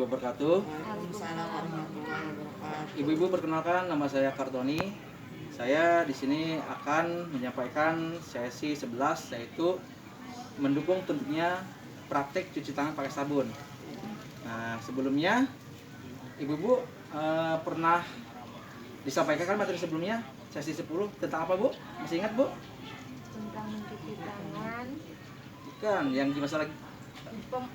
wabarakatuh. Waalaikumsalam warahmatullahi wabarakatuh. Ibu-ibu, perkenalkan, nama saya Kartoni. Saya di sini akan menyampaikan sesi 11, yaitu mendukung tentunya praktek cuci tangan pakai sabun. Nah, sebelumnya ibu-ibu pernah disampaikan kan materi sebelumnya, sesi 10 tentang apa, Bu? Masih ingat, Bu? Tentang mencuci tangan, Bukan, yang di masalah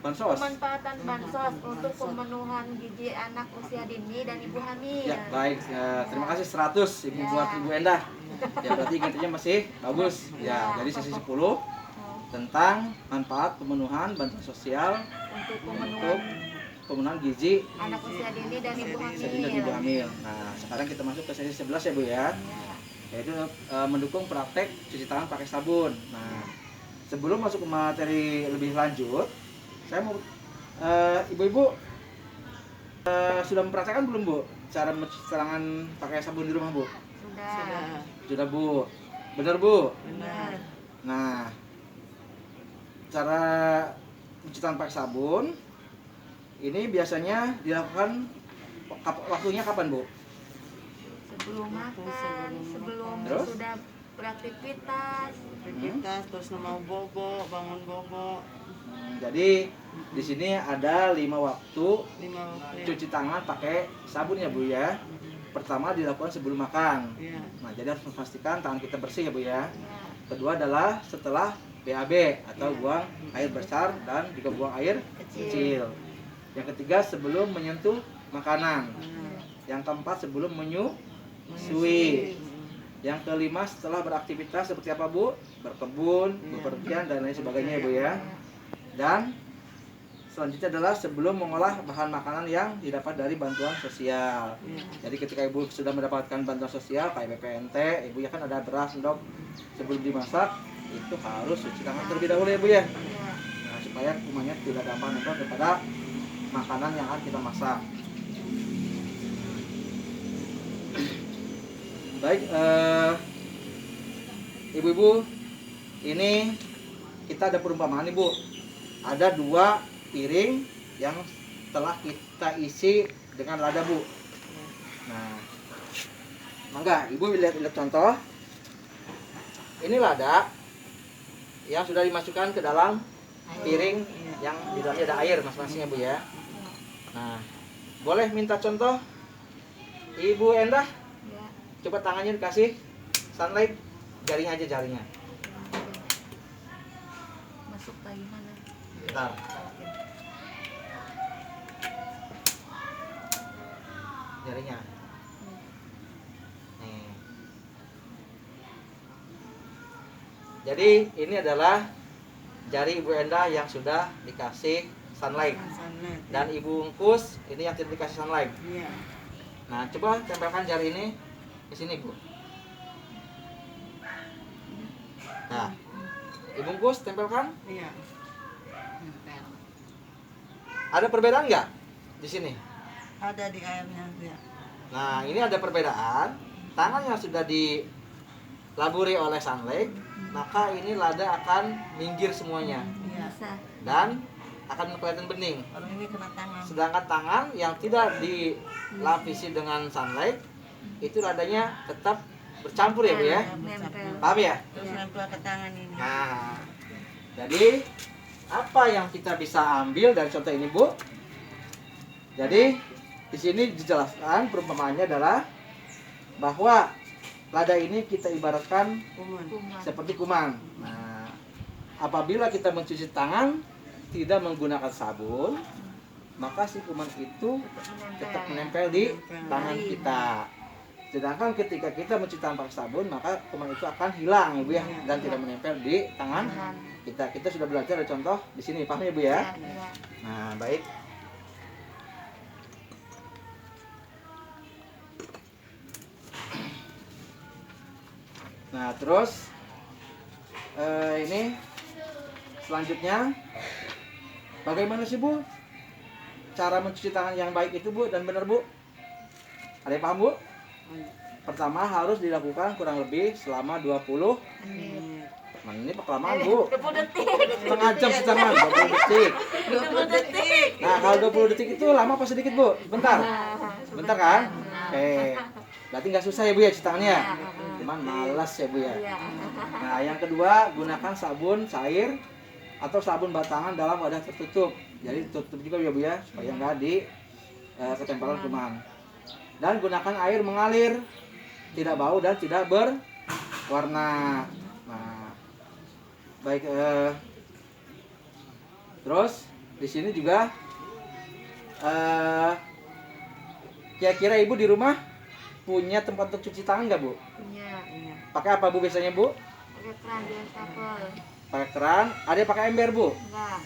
bansos. pemanfaatan bansos untuk pemenuhan gizi anak usia dini dan ibu hamil. Ya, baik. Terima kasih 100 Ibu buat Ibu Endah. Ya, berarti ingatnya masih bagus. Ya, jadi sesi 10 tentang manfaat pemenuhan bantuan sosial Untuk untuk pemenuhan gizi anak usia dini dan ibu dan ibu hamil. hamil. Nah, sekarang kita masuk ke sesi 11 ya, Bu ya. Yaitu mendukung praktek cuci tangan pakai sabun. Nah, sebelum masuk ke materi lebih lanjut, saya mau ibu-ibu sudah mempraktekkan belum, Bu, cara mencuci tangan pakai sabun di rumah, Bu? Sudah. Sudah, Bu. Benar, Bu? Benar. Nah, cara mencuci tangan pakai sabun ini biasanya dilakukan waktunya kapan, Bu? Sebelum makan, sebelum Terus? sudah beraktivitas. Kita terus mau bobo, bangun bobo, Jadi di sini ada 5 waktu 5 waktu. cuci tangan pakai sabun ya, Bu ya. Pertama dilakukan sebelum makan. Iya. Nah, jadi harus memastikan tangan kita bersih ya, Bu ya. Ya. Kedua adalah setelah BAB atau buang air besar dan juga buang air kecil. Yang ketiga sebelum menyentuh makanan. Yang keempat sebelum menyusui. Yang kelima setelah beraktivitas seperti apa, Bu? Berkebun, bepergian dan lain sebagainya ya, Bu ya. Dan selanjutnya adalah sebelum mengolah bahan makanan yang didapat dari bantuan sosial. Jadi ketika ibu sudah mendapatkan bantuan sosial kayak BPNT, ibu ya kan ada beras, endok, sebelum dimasak itu harus cuci tangan terlebih dahulu ya, Bu ya. Nah, supaya kumannya tidak gampang nempel kepada makanan yang akan kita masak. Baik, ibu-ibu, ini kita ada perumpamaan nih, Bu. Ada 2 piring yang telah kita isi dengan lada, Bu. Nah, mangga ibu lihat contoh. Ini lada yang sudah dimasukkan ke dalam piring yang di dalamnya ada air masing-masing ya, Bu ya. Nah, boleh minta contoh Ibu Endah? Ya. Coba tangannya dikasih sunlight, jaring aja jaringnya. Masuk lagi mana? Bentar. Jaringnya. Nih. Jadi ini adalah jari Ibu Endah yang sudah dikasih sunlight. Dan Ibu Ungkus ini yang tidak dikasih sunlight. Iya. Nah, coba tempelkan jari ini di sini, Bu. Nah, Ibu Ungkus tempelkan. Iya. Ada perbedaan nggak di sini? Ada di airnya, ya. Nah, ini ada perbedaan. Tangan yang sudah dilaburi oleh sunlight, maka ini lada akan minggir semuanya Iya. Bisa. dan akan kelihatan bening. Kalau ini kena tangan. Sedangkan tangan yang tidak dilapisi dengan sunlight, itu ladanya tetap bercampur ya, Bu ya. Nempel. Paham ya? Terus nempel ke tangan ini. Nah, jadi apa yang kita bisa ambil dari contoh ini, Bu? Jadi di sini dijelaskan perumpamaannya adalah bahwa lada ini kita ibaratkan Kuman. seperti kuman. Nah, apabila kita mencuci tangan tidak menggunakan sabun, maka si kuman itu tetap menempel di tangan kita. Sedangkan ketika kita mencuci tangan pakai sabun, maka kuman itu akan hilang, Bu ya, dan tidak menempel di tangan kita. Kita sudah belajar ada contoh di sini, paham ya, Bu ya? Ya. Nah, baik. Nah, terus ini selanjutnya bagaimana sih, Bu, cara mencuci tangan yang baik itu, Bu, dan benar, Bu? Ada yang paham, Bu? Pertama harus dilakukan kurang lebih selama 20 Menit. Mana ini kelamaan bu, 20 detik. setengah jam 20 detik. 20 detik. Nah kalau 20 detik itu lama apa sedikit bu? Bentar, bentar kan? Oke, berarti nggak susah ya bu ya cuci tangannya? Cuman malas ya bu ya. Iya. Nah yang kedua, gunakan sabun cair atau sabun batangan dalam wadah tertutup. Jadi tutup juga ya bu ya, supaya nggak di ketempelan kuman. Dan gunakan air mengalir, tidak bau dan tidak berwarna. Nah, baik. Terus di sini juga kira-kira ibu di rumah punya tempat untuk cuci tangan nggak bu? Punya. Pakai apa bu biasanya bu? Pakai keran wastafel. Pakai keran. Ada yang pakai ember bu? Enggak.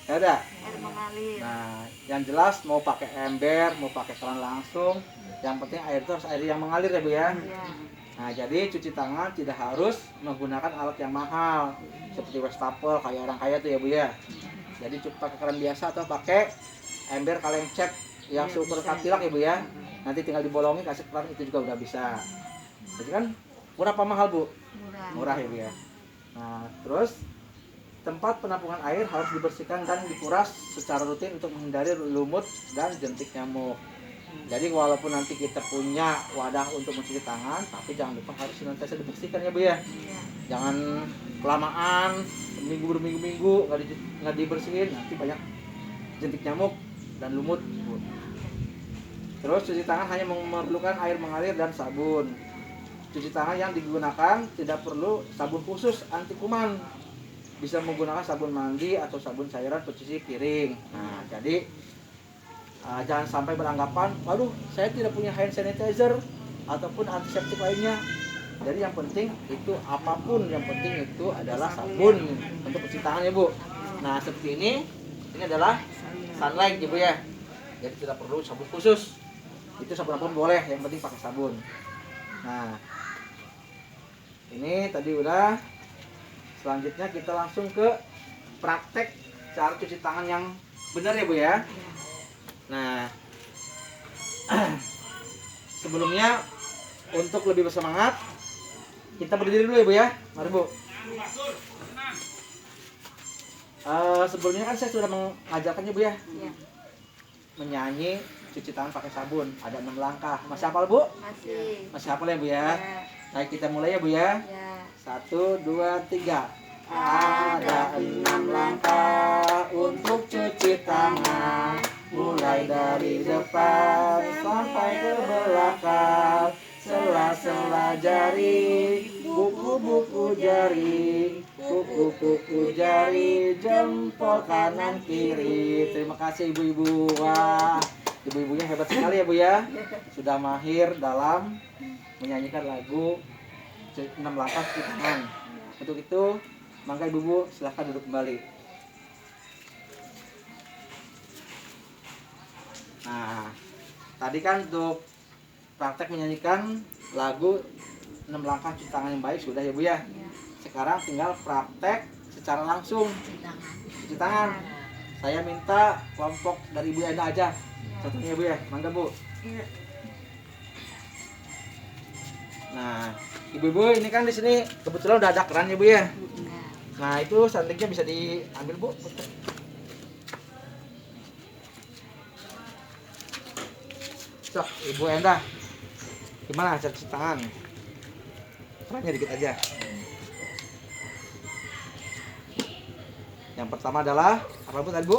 Ya ada. Air mengalir. Nah, yang jelas mau pakai ember, mau pakai keran langsung, yang penting air itu harus air yang mengalir ya bu ya. Iya. Nah, jadi cuci tangan tidak harus menggunakan alat yang mahal seperti wastafel kayak orang kaya tuh ya bu ya. Jadi cukup pakai keran biasa atau pakai ember kaleng cat yang seukur katilak ya bu ya. Nanti tinggal dibolongin kasih keran itu juga udah bisa. Jadi kan murah apa mahal bu? Murah. Murah ya bu ya. Nah, terus tempat penampungan air harus dibersihkan dan dikuras secara rutin untuk menghindari lumut dan jentik nyamuk. Jadi walaupun nanti kita punya wadah untuk mencuci tangan, tapi jangan lupa harus senantiasa dibersihkan ya bu ya. Iya. Jangan kelamaan berminggu-minggu nggak dibersihin, nanti banyak jentik nyamuk dan lumut bu. Terus cuci tangan hanya memerlukan air mengalir dan sabun. Cuci tangan yang digunakan tidak perlu sabun khusus anti kuman. Bisa menggunakan sabun mandi atau sabun cairan pencuci piring. Nah, jadi jangan sampai beranggapan, waduh, saya tidak punya hand sanitizer ataupun antiseptik lainnya. Jadi yang penting itu apapun, yang penting itu adalah sabun untuk cuci tangan ya bu. Nah seperti ini adalah sunlight ya bu ya. Jadi tidak perlu sabun khusus. Itu sabun apapun boleh, yang penting pakai sabun. Nah ini tadi udah. Selanjutnya kita langsung ke praktek cara cuci tangan yang benar ya bu ya. Nah sebelumnya untuk lebih bersemangat kita berdiri dulu ya bu ya. Mari bu. Sebelumnya kan saya sudah mengajarkannya bu ya. Iya. Menyanyi cuci tangan pakai sabun. Ada 6 langkah. Masih hafal bu? Masih. Masih hafal ya bu ya. Ya. Baik kita mulai ya bu ya. Ya. 1, 2, 3. Ada 6 langkah untuk cuci tangan, mulai dari depan sampai ke belakang. Sela-sela jari, buku-buku jari, kuku-kuku jari, jempol kanan kiri. Terima kasih ibu-ibu. Wah, ibu-ibunya hebat sekali ya bu ya. Sudah mahir dalam menyanyikan lagu 6 langkah cuci tangan. Untuk itu maka ibu-ibu silahkan duduk kembali. Nah, tadi kan untuk praktek menyanyikan lagu 6 langkah cuci tangan yang baik sudah ya bu ya. Sekarang tinggal praktek secara langsung cuci tangan. Saya minta kelompok dari Ibu Enda aja. Contohnya bu ya, mangga bu. Nah, ibu-ibu ini kan di sini kebetulan udah ada keran ya bu ya. Nah itu santiknya bisa diambil bu. Sok, Ibu Enda, gimana cara cuci tangan? Kerannya dikit aja. Yang pertama adalah apa bu tadi bu?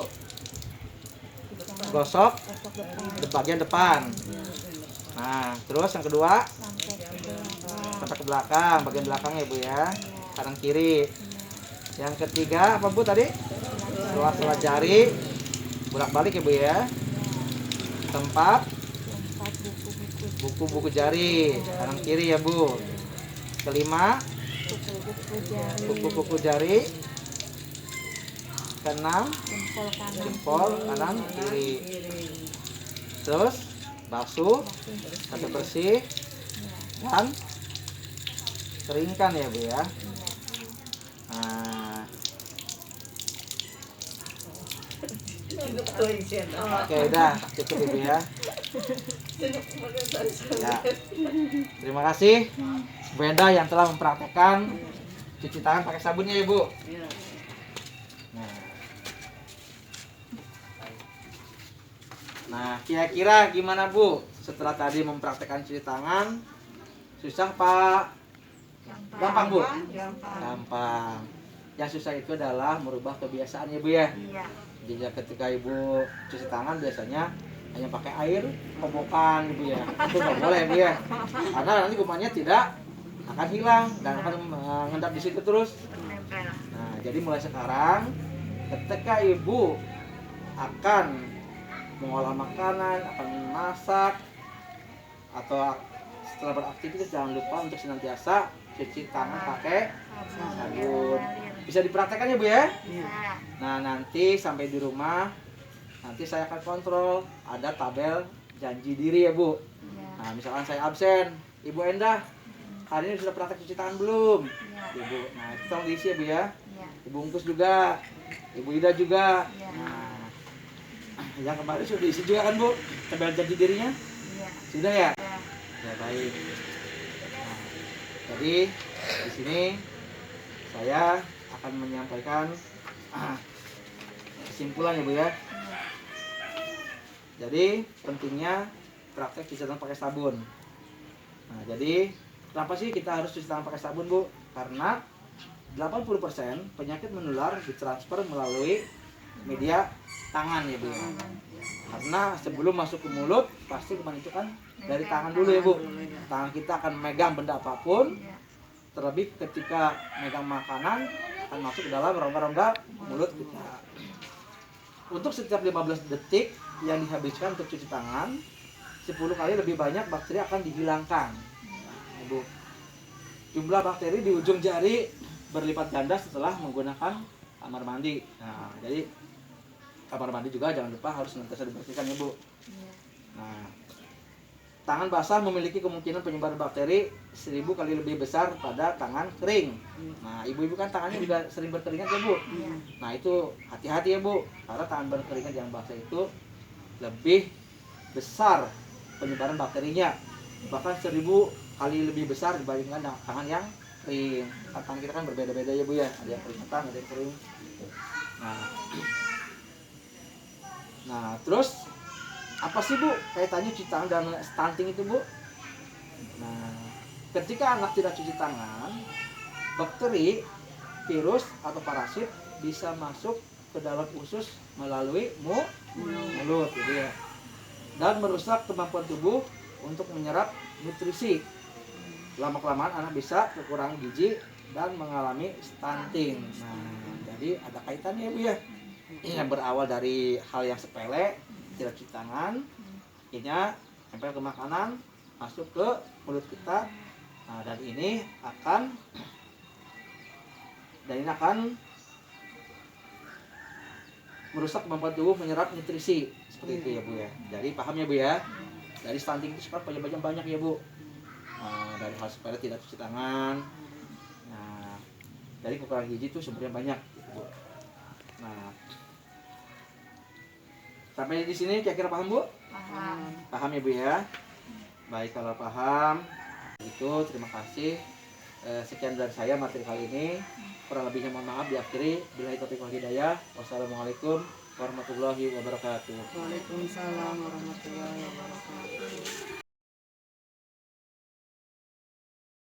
Gosok di bagian depan. Nah terus yang kedua sampai ke belakang, bagian belakangnya bu ya, kanan kiri. Yang ketiga apa bu tadi? Sela-sela jari, bolak-balik ya bu ya. Tempat buku-buku jari, kanan kiri ya bu. Kelima, buku-buku jari. Keenam, jempol kanan kiri. Terus basuh sampai bersih dan keringkan ya bu ya. Nah, oke udah cukup ibu ya. Ya, terima kasih Bu Enda yang telah mempraktekkan cuci tangan pakai sabunnya ya Bu. Iya. Nah, kira-kira gimana Bu? Setelah tadi mempraktekkan cuci tangan, susah Pak? Gampang Bu? Gampang. Yang susah itu adalah merubah kebiasaan ya Bu ya. Iya. Jadi ketika Ibu cuci tangan biasanya hanya pakai air kobokan Ibu ya. Itu nggak boleh Bu ya. Karena nanti kumannya tidak akan hilang dan akan mengendap di situ terus. Nempel. Nah, jadi mulai sekarang ketika Ibu akan mengolah makanan, akan masak atau setelah beraktivitas jangan lupa untuk senantiasa cuci tangan pakai sabun. Bisa dipraktekkan ya Bu ya? Iya. Nah, nanti sampai di rumah nanti saya akan kontrol ada tabel janji diri ya Bu. Iya. Nah, misalkan saya absen, Ibu Endah hari ini sudah praktek cuci tangan belum? Iya. Ibu, nah itu tolong diisi ya Bu ya. Iya. Ibu Ungkus juga, Ibu Ida juga. Iya. Nah, yang kemarin sudah diisi juga kan Bu? Tabel janji dirinya? Iya. Sudah ya? Iya. Ya baik. Nah, jadi di sini saya akan menyampaikan kesimpulan ya Bu ya. Jadi pentingnya praktek cuci tangan pakai sabun. Nah, jadi kenapa sih kita harus cuci tangan pakai sabun Bu? Karena 80% penyakit menular ditransfer melalui media tangan ya Bu ya. Karena sebelum masuk ke mulut pasti kuman itu kan dari tangan dulu ya Bu. Tangan kita akan megang benda apapun, Iya. terlebih ketika megang makanan akan masuk ke dalam rongga-rongga mulut kita. Untuk setiap 15 detik yang dihabiskan untuk cuci tangan, 10 kali lebih banyak bakteri akan dihilangkan. Ibu, jumlah bakteri di ujung jari berlipat ganda setelah menggunakan kamar mandi. Nah, jadi kamar mandi juga jangan lupa harus senantiasa dibersihkan ya Bu. Iya. Nah, tangan basah memiliki kemungkinan penyebaran bakteri 1000 kali lebih besar pada tangan kering. Nah, ibu-ibu kan tangannya juga sering berkeringat ya Bu. Iya. Nah, itu hati-hati ya Bu, karena tangan berkeringat yang basah itu lebih besar penyebaran bakterinya, bahkan 1000 kali lebih besar dibandingkan tangan yang kering. Tangan kita kan berbeda-beda ya Bu ya, ada yang keringatan, ada yang kering. Nah, terus apa sih Bu kaitannya cuci tangan dan stunting itu Bu? Nah, ketika anak tidak cuci tangan, bakteri, virus atau parasit bisa masuk ke dalam usus melalui mulut gitu ya, dan merusak kemampuan tubuh untuk menyerap nutrisi. Lama-kelamaan anak bisa kekurangan gizi dan mengalami stunting. Nah, jadi ada kaitannya ya Bu ya. Ini yang berawal dari hal yang sepele, tidak cuci tangan, akhirnya nempel ke makanan, masuk ke mulut kita. Nah, dan ini akan merusak kemampuan tubuh menyerap nutrisi seperti itu ya Bu ya. Jadi paham ya Bu ya. Dari stunting itu sekarang banyak ya Bu. Nah, dari hal sepele tidak cuci tangan. Nah, dari kekurangan gizi itu sumbernya banyak Bu. Nah, sampai di sini kira-kira paham Bu? Paham. Paham ya Bu ya. Baik, kalau paham itu terima kasih. Sekian dari saya materi kali ini. Kurang lebihnya mohon maaf, diakhiri. Billahi taufiq wal hidayah. Wassalamualaikum warahmatullahi wabarakatuh. Waalaikumsalam warahmatullahi wabarakatuh.